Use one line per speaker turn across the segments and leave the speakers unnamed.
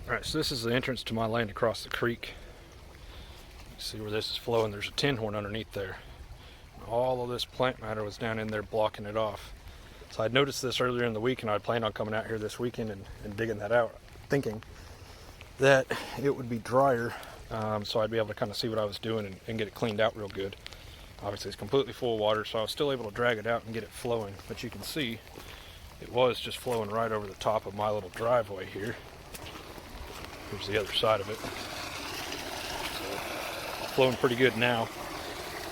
Alright, so this is the entrance to my land across the creek. You see where this is flowing, there's a tin horn underneath there. All of this plant matter was down in there blocking it off. So I'd noticed this earlier in the week and I'd planned on coming out here this weekend and digging that out, thinking that it would be drier, so I'd be able to kind of see what I was doing and get it cleaned out real good. Obviously it's completely full of water, so I was still able to drag it out and get it flowing, but you can see it was just flowing right over the top of my little driveway here. Here's the other side of it. So, flowing pretty good now.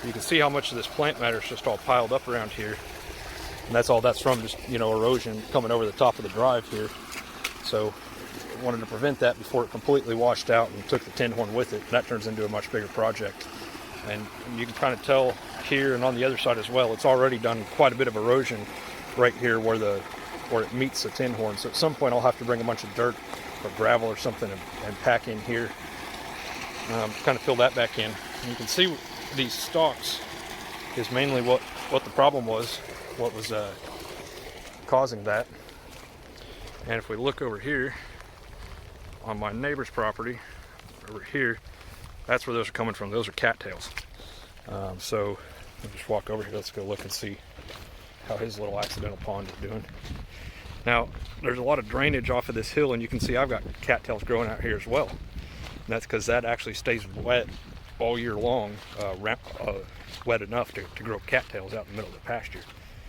You can see how much of this plant matter is just all piled up around here. And that's from just, erosion coming over the top of the drive here. So I wanted to prevent that before it completely washed out and took the tin horn with it. That turns into a much bigger project. And you can kind of tell here and on the other side as well, it's already done quite a bit of erosion right here where it meets the tin horn. So at some point I'll have to bring a bunch of dirt or gravel or something and pack in here, kind of fill that back in. And you can see these stalks is mainly what the problem was, what was causing that. And if we look over here on my neighbor's property, over here, that's where those are coming from. Those are cattails. So we'll just walk over here. Let's go look and see how his little accidental pond is doing. Now, there's a lot of drainage off of this hill, and you can see I've got cattails growing out here as well. And that's because that actually stays wet all year long, wet enough to grow cattails out in the middle of the pasture.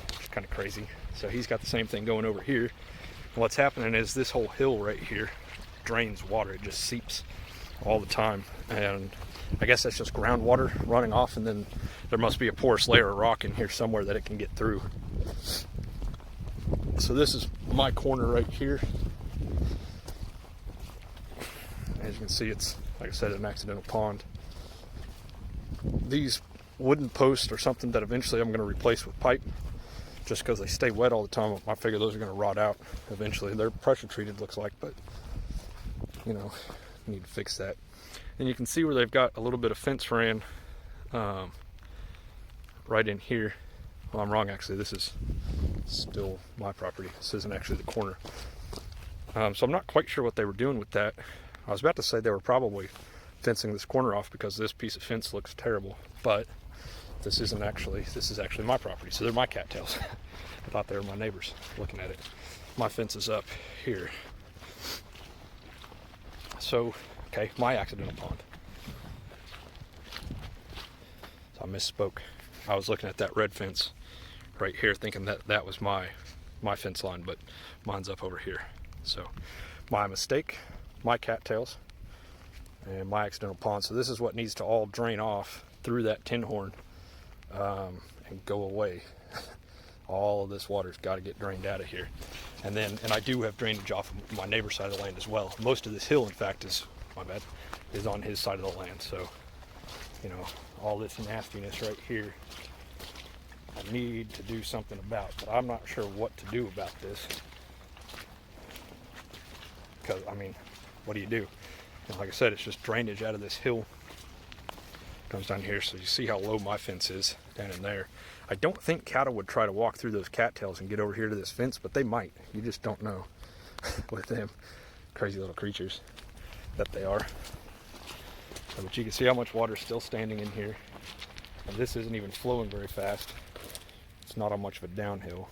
It's kind of crazy. So he's got the same thing going over here. And what's happening is this whole hill right here drains water. It just seeps all the time. And I guess that's just groundwater running off, and then there must be a porous layer of rock in here somewhere that it can get through. So this is my corner right here. As you can see, it's, like I said, an accidental pond. These wooden posts are something that eventually I'm going to replace with pipe, just because they stay wet all the time. I figure those are going to rot out eventually. They're pressure treated, looks like, but need to fix that. And you can see where they've got a little bit of fence ran right in here. Well, I'm wrong, actually. This is still my property. This isn't actually the corner. So I'm not quite sure what they were doing with that. I was about to say they were probably fencing this corner off because this piece of fence looks terrible, but this is actually my property, so they're my cattails. I thought they were my neighbors looking at it. My fence is up here. So, okay, my accidental pond. So I misspoke. I was looking at that red fence right here thinking that was my fence line, but mine's up over here. So my mistake, my cattails, and my accidental pond. So this is what needs to all drain off through that tin horn and go away. All of this water's got to get drained out of here. And I do have drainage off of my neighbor's side of the land as well. Most of this hill, in fact, is on his side of the land. So, all this nastiness right here, I need to do something about, but I'm not sure what to do about this. Because, what do you do? And like I said, it's just drainage out of this hill. Comes down here, so you see how low my fence is down in there. I don't think cattle would try to walk through those cattails and get over here to this fence, but they might. You just don't know with them crazy little creatures that they are. But you can see how much water is still standing in here. And this isn't even flowing very fast. It's not on much of a downhill.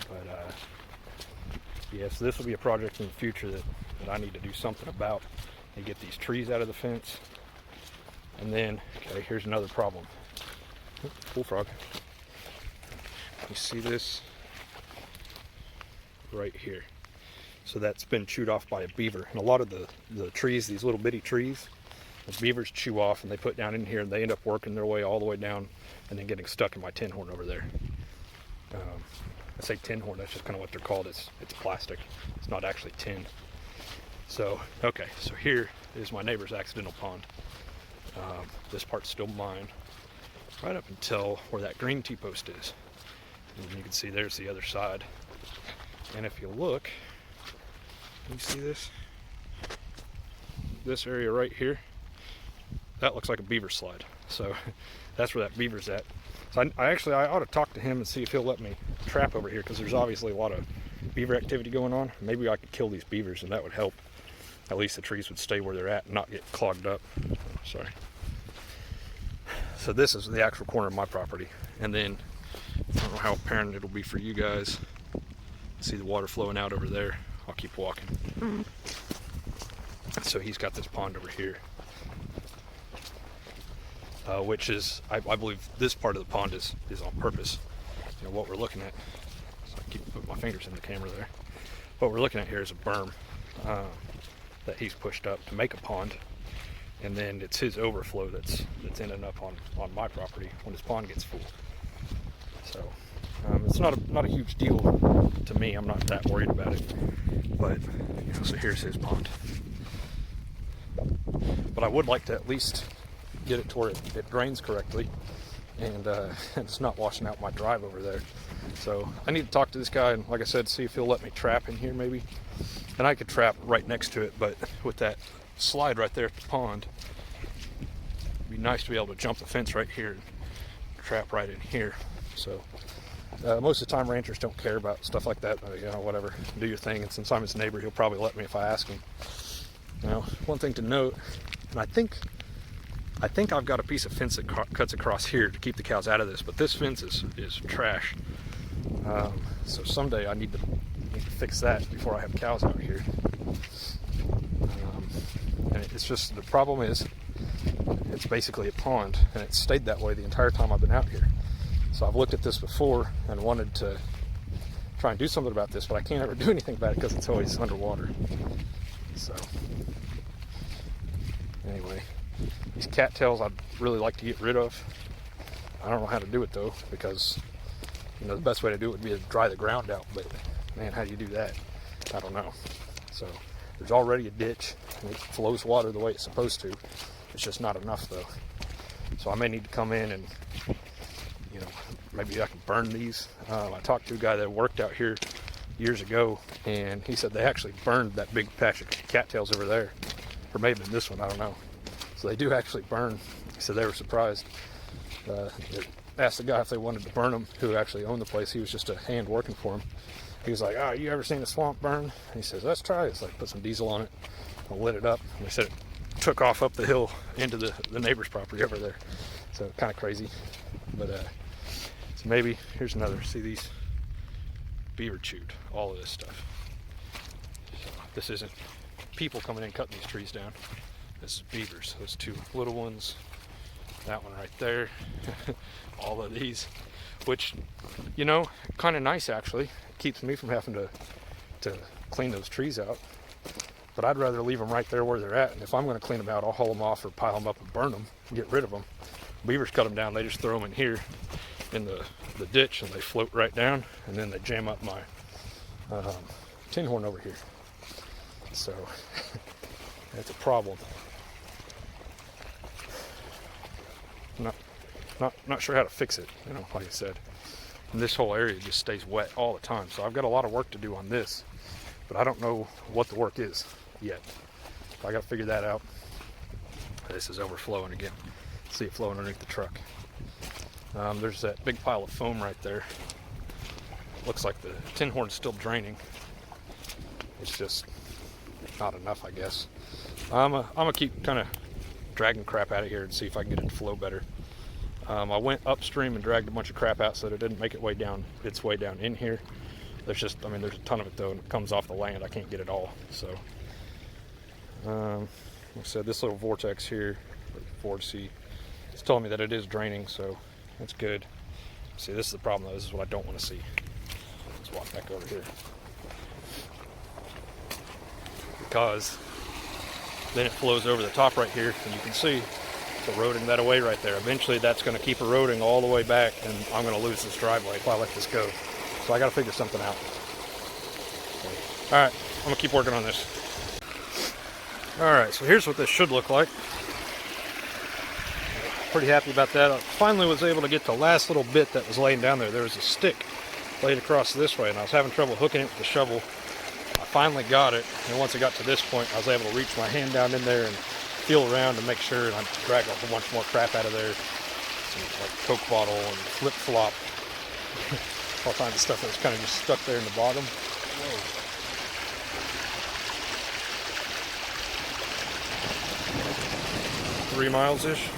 But yeah, so this will be a project in the future that I need to do something about and get these trees out of the fence. And then, okay, here's another problem. Bullfrog. You see this right here? So that's been chewed off by a beaver. And a lot of the trees, these little bitty trees, the beavers chew off and they put down in here, and they end up working their way all the way down and then getting stuck in my tin horn over there. I say tin horn, that's just kind of what they're called. It's plastic. It's not actually tin. So, okay, so here is my neighbor's accidental pond. This part's still mine, right up until where that green T-post is. And you can see there's the other side. And if you look, you see this? This area right here, that looks like a beaver slide. So that's where that beaver's at. So I ought to talk to him and see if he'll let me trap over here, because there's obviously a lot of beaver activity going on, maybe I could kill these beavers and that would help. At least the trees would stay where they're at and not get clogged up. Sorry. So this is the actual corner of my property. And then, I don't know how apparent it'll be for you guys. See the water flowing out over there. I'll keep walking. So he's got this pond over here. Which is, I believe this part of the pond is on purpose. You know, what we're looking at, so I keep putting my fingers in the camera there. What we're looking at here is a berm that he's pushed up to make a pond. And then it's his overflow that's ending up on my property when his pond gets full. So it's not a huge deal to me. I'm not that worried about it. But you know, so here's his pond. But I would like to at least get it to where it drains correctly, and it's not washing out my drive over there. So I need to talk to this guy and, like I said, see if he'll let me trap in here maybe. And I could trap right next to it, but with that slide right there at the pond, it'd be nice to be able to jump the fence right here and trap right in here. So most of the time ranchers don't care about stuff like that. You know, whatever, do your thing. And since I'm his neighbor, he'll probably let me if I ask him. Now, one thing to note, and I think I've got a piece of fence that cuts across here to keep the cows out of this, but this fence is trash. So someday I need to fix that before I have cows out here. And it's just, the problem is, it's basically a pond, and it's stayed that way the entire time I've been out here. So I've looked at this before and wanted to try and do something about this, but I can't ever do anything about it because it's always underwater. So anyway, these cattails I'd really like to get rid of. I don't know how to do it though, because you know the best way to do it would be to dry the ground out, but man, how do you do that? I don't know. So there's already a ditch and it flows water the way it's supposed to. It's just not enough though. So I may need to come in and, you know, maybe I can burn these. I talked to a guy that worked out here years ago, and he said they actually burned that big patch of cattails over there, or maybe in this one, I don't know. So they do actually burn. He said they were surprised. They asked the guy if they wanted to burn them, who actually owned the place. He was just a hand working for him. He was like, "Oh, you ever seen a swamp burn?" And he says, "Let's try it." It's like, put some diesel on it, and lit it up. And they said it took off up the hill into the neighbor's property over there. So kind of crazy. But so maybe, here's another. See, these beaver chewed all of this stuff. So this isn't people coming in cutting these trees down. This is beavers. Those two little ones, that one right there, all of these, which, you know, kind of nice actually. It keeps me from having to clean those trees out. But I'd rather leave them right there where they're at. And if I'm going to clean them out, I'll haul them off or pile them up and burn them and get rid of them. Beavers cut them down. They just throw them in here in the ditch, and they float right down, and then they jam up my tin horn over here. So that's a problem. Not sure how to fix it, you know, like I said. And this whole area just stays wet all the time. So I've got a lot of work to do on this, but I don't know what the work is yet. So I got to figure that out. This is overflowing again. See it flowing underneath the truck. There's that big pile of foam right there. Looks like the tin horn's still draining. It's just not enough, I guess. I'm gonna keep kind of dragging crap out of here and see if I can get it to flow better. I went upstream and dragged a bunch of crap out so that it didn't make its way down in here. There's just, I mean, there's a ton of it though, and it comes off the land. I can't get it all. So, like I said, this little vortex here, vortice, it's telling me that it is draining, so that's good. See, this is the problem though. This is what I don't want to see. Let's walk back over here. Because then it flows over the top right here, and you can see it's eroding that away right there. Eventually that's going to keep eroding all the way back, and I'm going to lose this driveway if I let this go. So I got to figure something out. Okay. Alright, I'm going to keep working on this. Alright, so here's what this should look like. Pretty happy about that. I finally was able to get the last little bit that was laying down there. There was a stick laid across this way, and I was having trouble hooking it with the shovel. I finally got it, and once I got to this point, I was able to reach my hand down in there and feel around to make sure, and I dragged a whole bunch more crap out of there. Some like Coke bottle and flip-flop, all kinds of stuff that was kind of just stuck there in the bottom. Whoa. 3 miles-ish.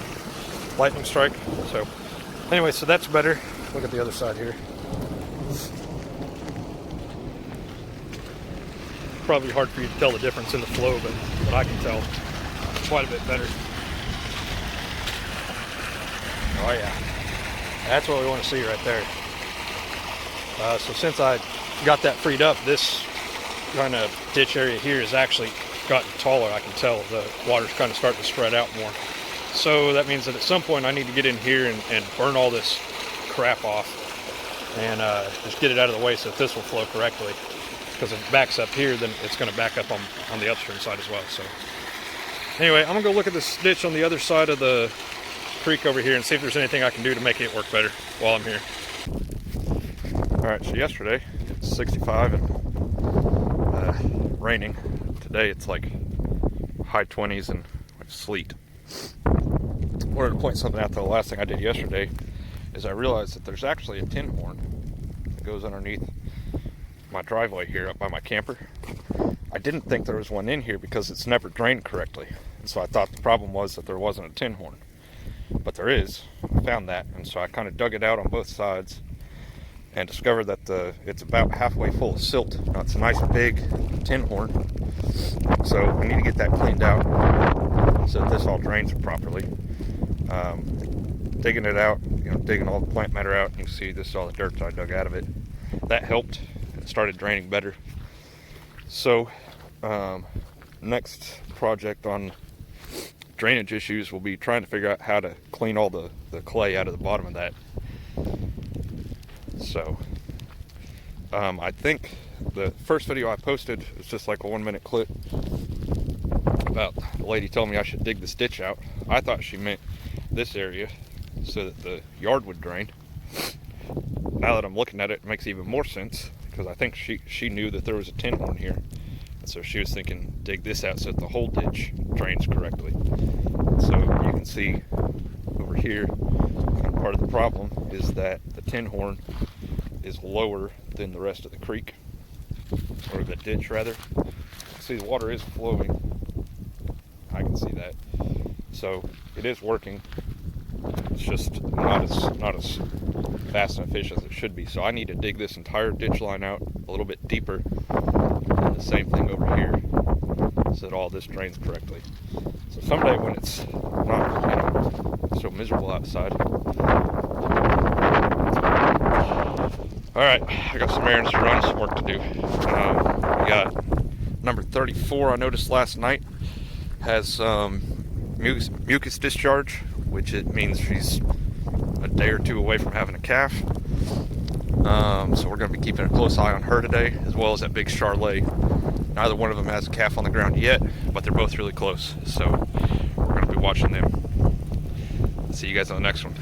Lightning strike. So anyway, so that's better. Look at the other side here. Probably hard for you to tell the difference in the flow, but I can tell quite a bit better. Oh yeah, that's what we want to see right there. So since I got that freed up, this kind of ditch area here has actually gotten taller. I can tell the water's kind of starting to spread out more. So that means that at some point I need to get in here and burn all this crap off and just get it out of the way so that this will flow correctly. Because if it backs up here, then it's going to back up on the upstream side as well. So anyway, I'm going to go look at this ditch on the other side of the creek over here and see if there's anything I can do to make it work better while I'm here. Alright, so yesterday it's 65 and raining. Today it's like high 20s and like sleet. I wanted to point something out though. The last thing I did yesterday is I realized that there's actually a tin horn that goes underneath my driveway here up by my camper. I didn't think there was one in here because it's never drained correctly, and so I thought the problem was that there wasn't a tin horn, but there is. I found that, and so I kind of dug it out on both sides and discovered that it's about halfway full of silt. Now, it's a nice big tin horn, so we need to get that cleaned out so that this all drains properly. Digging it out, digging all the plant matter out, you can see this is all the dirt I dug out of it. That helped. It started draining better. So next project on drainage issues will be trying to figure out how to clean all the clay out of the bottom of that. So I think the first video I posted is just like a 1-minute clip about the lady telling me I should dig this ditch out. I thought she meant this area so that the yard would drain. Now that I'm looking at it, it makes even more sense, because I think she knew that there was a tin horn here, and so she was thinking dig this out so that the whole ditch drains correctly. So you can see over here, part of the problem is that the tin horn is lower than the rest of the creek, or the ditch rather. See, the water is flowing. I can see that. So it is working. It's just not as fast and efficient as it should be. So I need to dig this entire ditch line out a little bit deeper, and the same thing over here, so that all this drains correctly. So someday when it's not so miserable outside. Alright, I got some errands to run, some work to do. We got number 34 I noticed last night has mucus discharge, which it means she's a day or two away from having a calf. So we're going to be keeping a close eye on her today, as well as that big Charlet. Neither one of them has a calf on the ground yet, but they're both really close, so we're going to be watching them. See you guys on the next one.